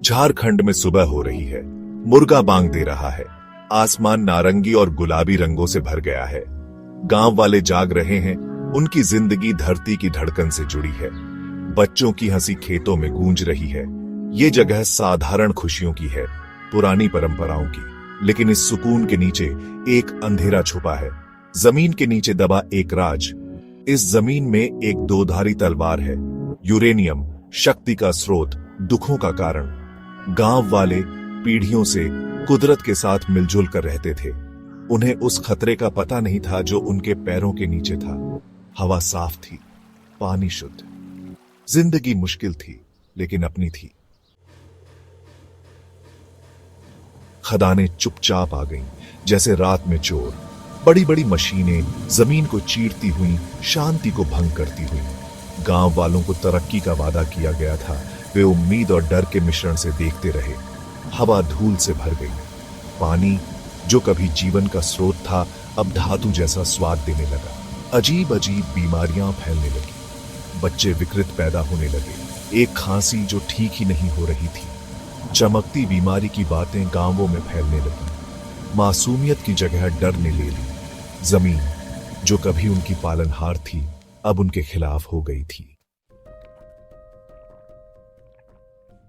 झारखंड में सुबह हो रही है। मुर्गा बांग दे रहा है। आसमान नारंगी और गुलाबी रंगों से भर गया है। गांव वाले जाग रहे हैं। उनकी जिंदगी धरती की धड़कन से जुड़ी है। बच्चों की हंसी खेतों में गूंज रही है। ये जगह साधारण खुशियों की है, पुरानी परंपराओं की। लेकिन इस सुकून के नीचे एक अंधेरा छुपा है। जमीन के नीचे दबा एक राज। इस जमीन में एक दोधारी तलवार है। यूरेनियम, शक्ति का स्रोत, दुखों का कारण। गांव वाले पीढ़ियों से कुदरत के साथ मिलजुल कर रहते थे। उन्हें उस खतरे का पता नहीं था जो उनके पैरों के नीचे था। हवा साफ थी, पानी शुद्ध। जिंदगी मुश्किल थी, लेकिन अपनी थी। खदानें चुपचाप आ गईं, जैसे रात में चोर। बड़ी बड़ी मशीनें जमीन को चीरती हुई, शांति को भंग करती हुई। गांव वालों को तरक्की का वादा किया गया था। वे उम्मीद और डर के मिश्रण से देखते रहे। हवा धूल से भर गई। पानी, जो कभी जीवन का स्रोत था, अब धातु जैसा स्वाद देने लगा। अजीब अजीब बीमारियां फैलने लगी। बच्चे विकृत पैदा होने लगे। एक खांसी जो ठीक ही नहीं हो रही थी। चमकती बीमारी की बातें गांवों में फैलने लगी। मासूमियत की जगह डर ने ले ली। जमीन, जो कभी उनकी पालनहार थी, अब उनके खिलाफ हो गई थी।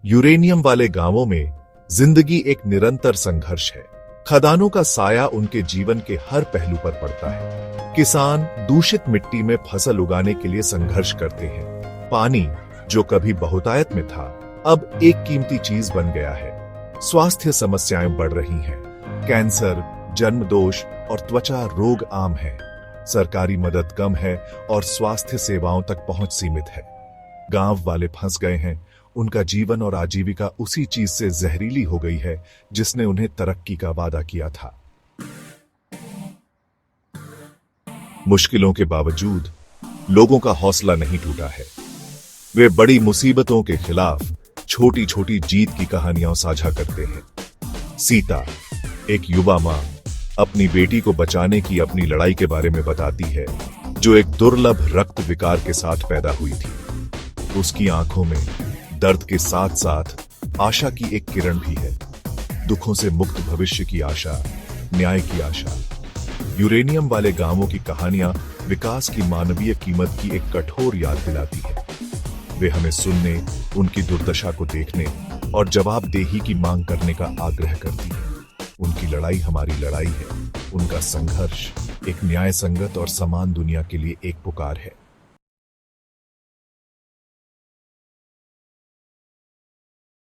यूरेनियम वाले गांवों में जिंदगी एक निरंतर संघर्ष है। खदानों का साया उनके जीवन के हर पहलू पर पड़ता है। किसान दूषित मिट्टी में फसल उगाने के लिए संघर्ष करते हैं। पानी, जो कभी बहुतायत में था, अब एक कीमती चीज बन गया है। स्वास्थ्य समस्याएं बढ़ रही हैं। कैंसर, जन्म दोष और त्वचा रोग आम है। सरकारी मदद कम है और स्वास्थ्य सेवाओं तक पहुंच सीमित है। गांव वाले फंस गए हैं। उनका जीवन और आजीविका उसी चीज से जहरीली हो गई है जिसने उन्हें तरक्की का वादा किया था। मुश्किलों के बावजूद लोगों का हौसला नहीं टूटा है। वे बड़ी मुसीबतों के खिलाफ छोटी छोटी जीत की कहानियां साझा करते हैं। सीता, एक युवा मां, अपनी बेटी को बचाने की अपनी लड़ाई के बारे में बताती है, जो एक दुर्लभ रक्त विकार के साथ पैदा हुई थी। उसकी आंखों में दर्द के साथ साथ आशा की एक किरण भी है। दुखों से मुक्त भविष्य की आशा, न्याय की आशा। यूरेनियम वाले गांवों की कहानियां विकास की मानवीय कीमत की एक कठोर याद दिलाती है। वे हमें सुनने, उनकी दुर्दशा को देखने और जवाबदेही की मांग करने का आग्रह करती है। उनकी लड़ाई हमारी लड़ाई है। उनका संघर्ष एक न्याय संगत और समान दुनिया के लिए एक पुकार है।